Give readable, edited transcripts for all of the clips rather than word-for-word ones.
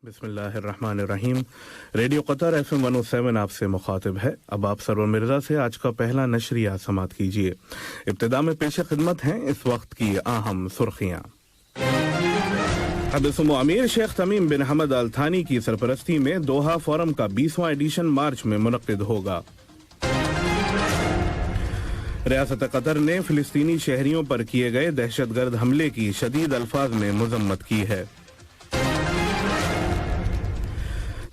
بسم اللہ الرحمن الرحیم۔ ریڈیو قطر FM 107 آپ سے مخاطب ہے۔ اب آپ سرور مرزا سے آج کا پہلا نشریہ سماعت کیجیے۔ ابتدا میں پیش خدمت ہیں اس وقت کی اہم سرخیاں۔ حبس امیر شیخ تمیم بن حمد آل تھانی کی سرپرستی میں دوحہ فورم کا 20واں ایڈیشن مارچ میں منعقد ہوگا۔ ریاست قطر نے فلسطینی شہریوں پر کیے گئے دہشت گرد حملے کی شدید الفاظ میں مذمت کی ہے۔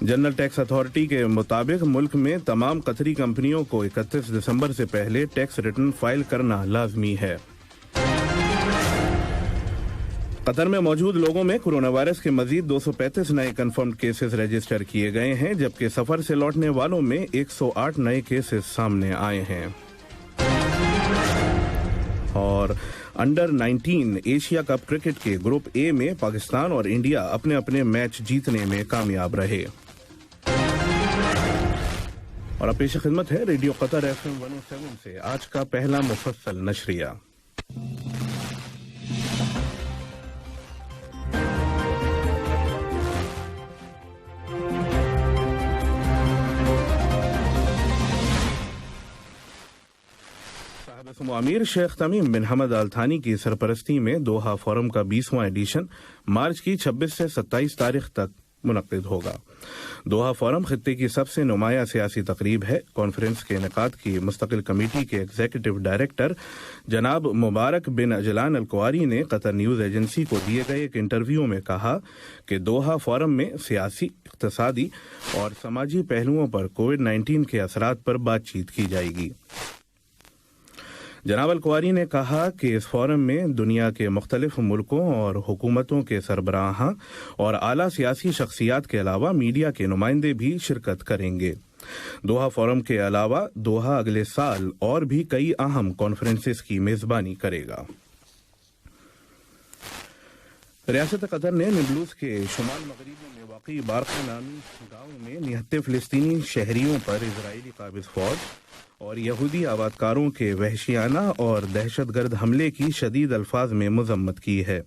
جنرل ٹیکس اتھارٹی کے مطابق ملک میں تمام قطری کمپنیوں کو 31 دسمبر سے پہلے ٹیکس ریٹرن فائل کرنا لازمی ہے۔ قطر میں موجود لوگوں میں کورونا وائرس کے مزید 235 نئے کنفرمڈ کیسز رجسٹر کیے گئے ہیں، جبکہ سفر سے لوٹنے والوں میں 108 نئے کیسز سامنے آئے ہیں۔ اور انڈر 19 ایشیا کپ کرکٹ کے گروپ اے میں پاکستان اور انڈیا اپنے اپنے میچ جیتنے میں کامیاب رہے۔ اور اب پیش خدمت ہے ریڈیو قطر FM 107 سے آج کا پہلا مفصل نشریہ۔ امیر شیخ تمیم بن حمد آل تھانی کی سرپرستی میں دوحہ فورم کا 20واں ایڈیشن مارچ کی 26 سے 27 تاریخ تک منعقد ہوگا۔ دوحہ فورم خطے کی سب سے نمایاں سیاسی تقریب ہے۔ کانفرنس کے انعقاد کی مستقل کمیٹی کے ایگزیکٹو ڈائریکٹر جناب مبارک بن اجلان القواری نے قطر نیوز ایجنسی کو دیے گئے ایک انٹرویو میں کہا کہ دوحہ فورم میں سیاسی، اقتصادی اور سماجی پہلوؤں پر کووڈ-19 کے اثرات پر بات چیت کی جائے گی۔ جناب القواری نے کہا کہ اس فورم میں دنیا کے مختلف ملکوں اور حکومتوں کے سربراہاں اور اعلیٰ سیاسی شخصیات کے علاوہ میڈیا کے نمائندے بھی شرکت کریں گے۔ دوحہ فورم کے علاوہ دوحہ اگلے سال اور بھی کئی اہم کانفرنسز کی میزبانی کرے گا۔ ریاست قطر نے نبلوس کے شمال مغربی میں واقع بارقہ نامی گاؤں میں 69 فلسطینی شہریوں پر اسرائیلی قابض فوج اور یہودی آبادکاروں کے وحشیانہ اور دہشت گرد حملے کی شدید الفاظ میں مذمت کی ہے۔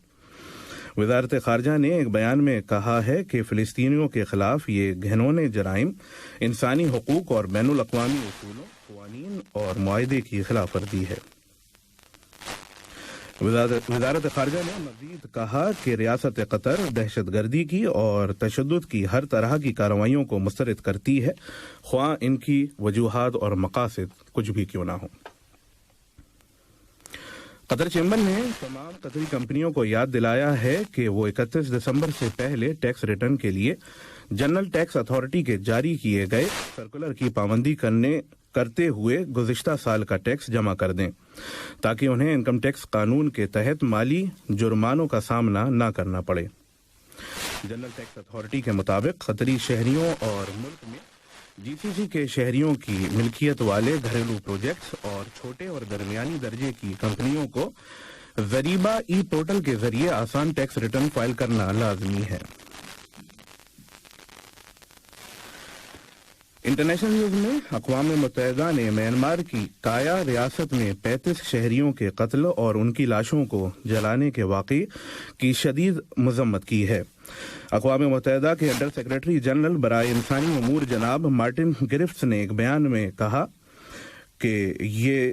وزارت خارجہ نے ایک بیان میں کہا ہے کہ فلسطینیوں کے خلاف یہ گھناؤنے جرائم انسانی حقوق اور بین الاقوامی اصولوں، قوانین اور معاہدے کی خلاف ورزی ہے۔ وزارت خارجہ نے مزید کہا کہ ریاست قطر دہشت گردی کی اور تشدد کی ہر طرح کی کارروائیوں کو مسترد کرتی ہے، خواہ ان کی وجوہات اور مقاصد کچھ بھی کیوں نہ ہوں۔ قطر چیمبر نے تمام قطری کمپنیوں کو یاد دلایا ہے کہ وہ 31 دسمبر سے پہلے ٹیکس ریٹرن کے لیے جنرل ٹیکس اتھارٹی کے جاری کیے گئے سرکولر کی پابندی کرتے ہوئے گزشتہ سال کا ٹیکس جمع کر دیں، تاکہ انہیں انکم ٹیکس قانون کے تحت مالی جرمانوں کا سامنا نہ کرنا پڑے۔ جنرل ٹیکس اتھارٹی کے مطابق قطری شہریوں اور ملک میں GCC کے شہریوں کی ملکیت والے گھریلو پروجیکٹس اور چھوٹے اور درمیانی درجے کی کمپنیوں کو ضریبہ ای پورٹل کے ذریعے آسان ٹیکس ریٹرن فائل کرنا لازمی ہے۔ انٹرنیشنل نیوز میں اقوام متحدہ نے میانمار کی کایا ریاست میں 35 شہریوں کے قتل اور ان کی لاشوں کو جلانے کے واقعے کی شدید مذمت کی ہے۔ اقوام متحدہ کے انڈر سیکرٹری جنرل برائے انسانی امور جناب مارٹن گرفٹس نے ایک بیان میں کہا کہ یہ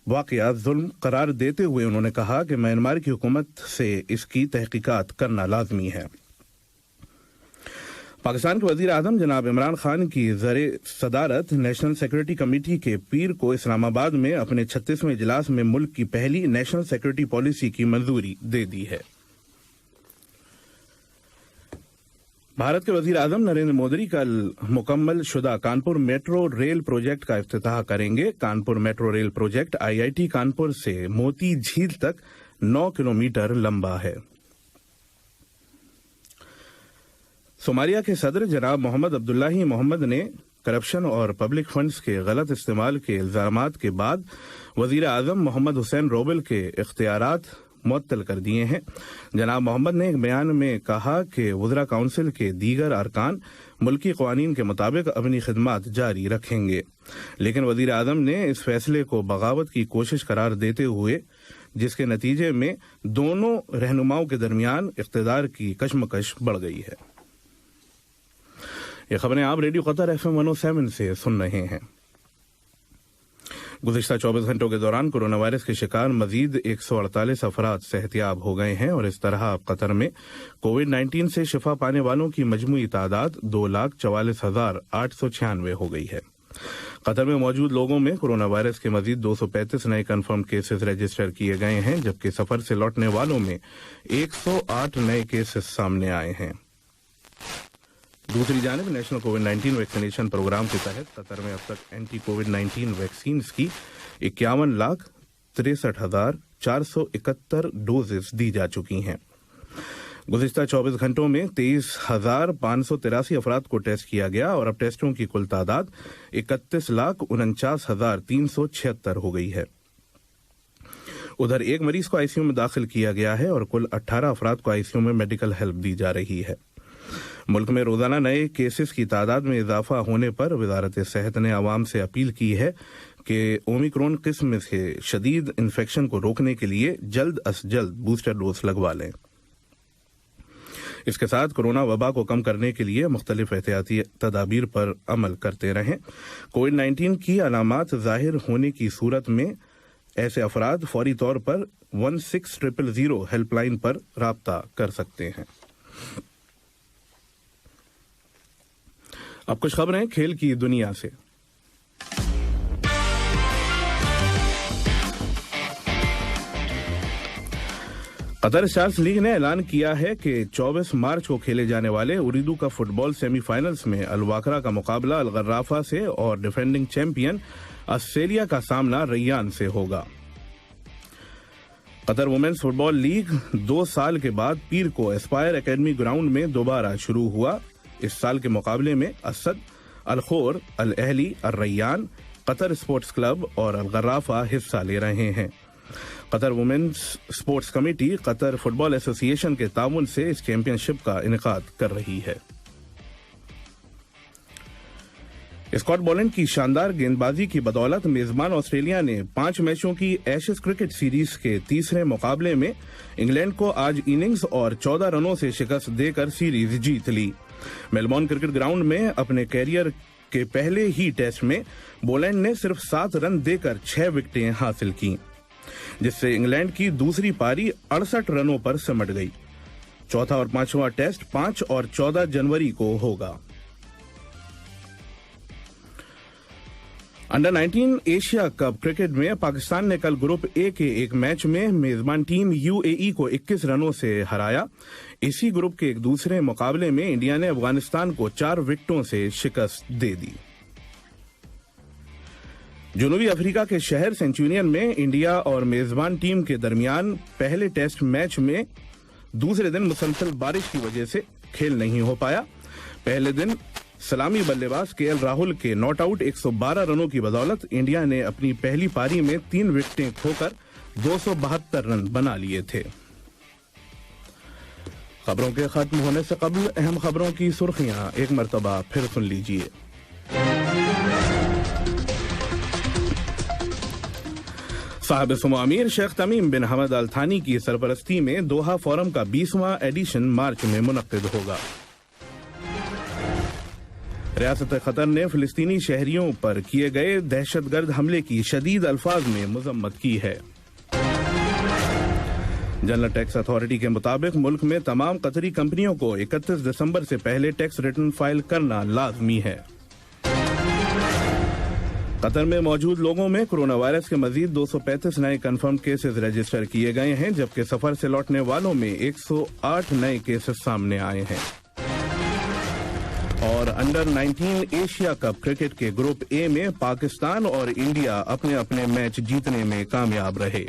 واقعہ ظلم قرار دیتے ہوئے انہوں نے کہا کہ میانمار کی حکومت سے اس کی تحقیقات کرنا لازمی ہے۔ پاکستان کے وزیر اعظم جناب عمران خان کی زیر صدارت نیشنل سیکورٹی کمیٹی کے پیر کو اسلام آباد میں اپنے 36ویں اجلاس میں ملک کی پہلی نیشنل سیکورٹی پالیسی کی منظوری دے دی ہے۔ بھارت کے وزیر اعظم نریندر مودی کل مکمل شدہ کانپور میٹرو ریل پروجیکٹ کا افتتاح کریں گے۔ Kanpur metro rail project IIT Kanpur سے موتی جھیل تک 9 کلومیٹر لمبا ہے۔ صومالیہ کے صدر جناب محمد عبداللہ محمد نے کرپشن اور پبلک فنڈز کے غلط استعمال کے الزامات کے بعد وزیر اعظم محمد حسین روبل کے اختیارات معطل کر دیے ہیں۔ جناب محمد نے ایک بیان میں کہا کہ وزراء کونسل کے دیگر ارکان ملکی قوانین کے مطابق اپنی خدمات جاری رکھیں گے، لیکن وزیر اعظم نے اس فیصلے کو بغاوت کی کوشش قرار دیتے ہوئے، جس کے نتیجے میں دونوں رہنماؤں کے درمیان اقتدار کی کشمکش بڑھ گئی ہے۔ یہ خبریں آپ ریڈیو قطر FM 107 سے سن رہے ہیں۔ گزشتہ 24 گھنٹوں کے دوران کورونا وائرس کے شکار مزید 148 افراد صحتیاب ہو گئے ہیں اور اس طرح اب قطر میں کووڈ-19 سے شفا پانے والوں کی مجموعی تعداد 2,44,896 ہو گئی ہے۔ قطر میں موجود لوگوں میں کورونا وائرس کے مزید 235 نئے کنفرم کیسز رجسٹر کیے گئے ہیں، جبکہ سفر سے لوٹنے والوں میں 108 نئے کیسز سامنے آئے ہیں۔ دوسری جانب نیشنل کووڈ-19 ویکسینیشن پروگرام کے تحت قطر میں اب تک اینٹی کووڈ-19 ویکسینز کی 51,63,471 ڈوزز دی جا چکی ہیں۔ گزشتہ 24 گھنٹوں میں 23,583 افراد کو ٹیسٹ کیا گیا اور اب ٹیسٹوں کی کل تعداد 31,49,376 ہو گئی ہے۔ ادھر ایک مریض کو آئی سی یو میں داخل کیا گیا ہے اور کل 18 افراد کو آئی سی یو میں میڈیکل ہیلپ دی جا رہی ہے۔ ملک میں روزانہ نئے کیسز کی تعداد میں اضافہ ہونے پر وزارت صحت نے عوام سے اپیل کی ہے کہ اومیکرون قسم سے شدید انفیکشن کو روکنے کے لیے جلد از جلد بوسٹر ڈوز لگوا لیں۔ اس کے ساتھ کورونا وبا کو کم کرنے کے لیے مختلف احتیاطی تدابیر پر عمل کرتے رہیں۔ کووڈ-19 کی علامات ظاہر ہونے کی صورت میں ایسے افراد فوری طور پر 1600 ہیلپ لائن پر رابطہ کر سکتے ہیں۔ اب کچھ خبریں کھیل کی دنیا سے۔ قطر اسٹارز لیگ نے اعلان کیا ہے کہ 24 مارچ کو کھیلے جانے والے اوریدو کا فٹ بال سیمی فائنلز میں الواقرہ کا مقابلہ الغرافہ سے اور ڈیفینڈنگ چیمپئن آسٹریلیا کا سامنا ریان سے ہوگا۔ قطر وومنز فٹ بال لیگ 2 سال کے بعد پیر کو اسپائر اکیڈمی گراؤنڈ میں دوبارہ شروع ہوا۔ اس سال کے مقابلے میں اسد، الخور، الاہلی، الریان، قطر اسپورٹس کلب اور الغرافہ حصہ لے رہے ہیں۔ قطر وومنز اسپورٹس کمیٹی قطر فٹ بال ایسوسی ایشن کے تعاون سے اس چیمپئن شپ کا انعقاد کر رہی ہے۔ اسکاٹ بولینڈ کی شاندار گیند بازی کی بدولت میزبان آسٹریلیا نے 5 میچوں کی ایشز کرکٹ سیریز کے تیسرے مقابلے میں انگلینڈ کو آج اننگز اور 14 رنوں سے شکست دے کر سیریز جیت لی۔ میلبورن کرکٹ گراؤنڈ میں اپنے کیریئر کے پہلے ہی ٹیسٹ میں بولینڈ نے صرف 7 رن دے کر 6 وکٹیں حاصل کی، جس سے انگلینڈ کی دوسری پاری 68 رنوں پر سمٹ گئی۔ چوتھا اور پانچواں ٹیسٹ 5 اور 14 جنوری کو ہوگا۔ انڈر 19 ایشیا کپ کرکٹ میں پاکستان نے کل گروپ اے کے ایک میچ میں میزبان ٹیم UAE کو 21 رنوں سے ہرایا۔ اسی گروپ کے ایک دوسرے مقابلے میں انڈیا نے افغانستان کو 4 وکٹوں سے شکست دے دی۔ جنوبی افریقہ کے شہر سینچورین میں انڈیا اور میزبان ٹیم کے درمیان پہلے ٹیسٹ میچ میں دوسرے دن مسلسل بارش کی وجہ سے کھیل نہیں ہو پایا۔ پہلے دن سلامی بلے باز KL راہل کے ناٹ آؤٹ 112 رنوں کی بدولت انڈیا نے اپنی پہلی پاری میں 3 وکٹیں کھو کر 272 رن بنا لیے تھے۔ خبروں کے ختم ہونے سے قبل اہم خبروں کی سرخیاں ایک مرتبہ پھر سن لیجیے۔ صاحب سمو امیر شیخ تمیم بن حمد ال ثانی کی سرپرستی میں دوحہ فورم کا 20واں ایڈیشن مارچ میں منعقد ہوگا۔ ریاست قطر نے فلسطینی شہریوں پر کیے گئے دہشت گرد حملے کی شدید الفاظ میں مذمت کی ہے۔ جنرل ٹیکس اتھارٹی کے مطابق ملک میں تمام قطری کمپنیوں کو 31 دسمبر سے پہلے ٹیکس ریٹرن فائل کرنا لازمی ہے۔ قطر میں موجود لوگوں میں کورونا وائرس کے مزید 235 نئے کنفرم کیسز رجسٹر کیے گئے ہیں، جبکہ سفر سے لوٹنے والوں میں 108 نئے کیسز سامنے آئے ہیں۔ اور انڈر 19 ایشیا کپ کرکٹ کے گروپ اے میں پاکستان اور انڈیا اپنے اپنے میچ جیتنے میں کامیاب رہے۔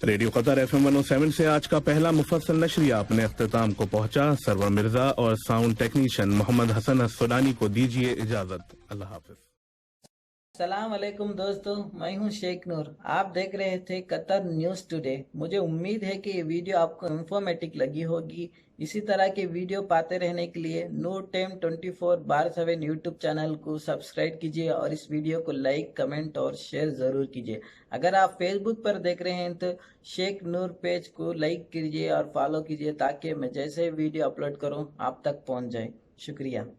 ریڈیو قطر FM 107 سے آج کا پہلا مفصل نشریہ اپنے اختتام کو پہنچا۔ سرور مرزا اور ساؤنڈ ٹیکنیشین محمد حسن السودانی کو دیجیے اجازت۔ اللہ حافظ۔ السلام علیکم دوستو، میں ہوں شیخ نور. آپ دیکھ رہے تھے قطر نیوز ٹوڈے. مجھے امید ہے کہ یہ ویڈیو آپ کو انفارمیٹک لگی ہوگی. اسی طرح کے ویڈیو پاتے رہنے کے لیے نور ٹائم 24/7 یوٹیوب چینل کو سبسکرائب کیجیے اور اس ویڈیو کو لائک، کمنٹ اور شیئر ضرور کیجیے. اگر آپ فیس بک پر دیکھ رہے ہیں تو شیخ نور پیج کو لائک کیجیے اور فالو کیجیے تاکہ میں جیسے ویڈیو اپلوڈ کروں آپ تک پہنچ جائے. شکریہ.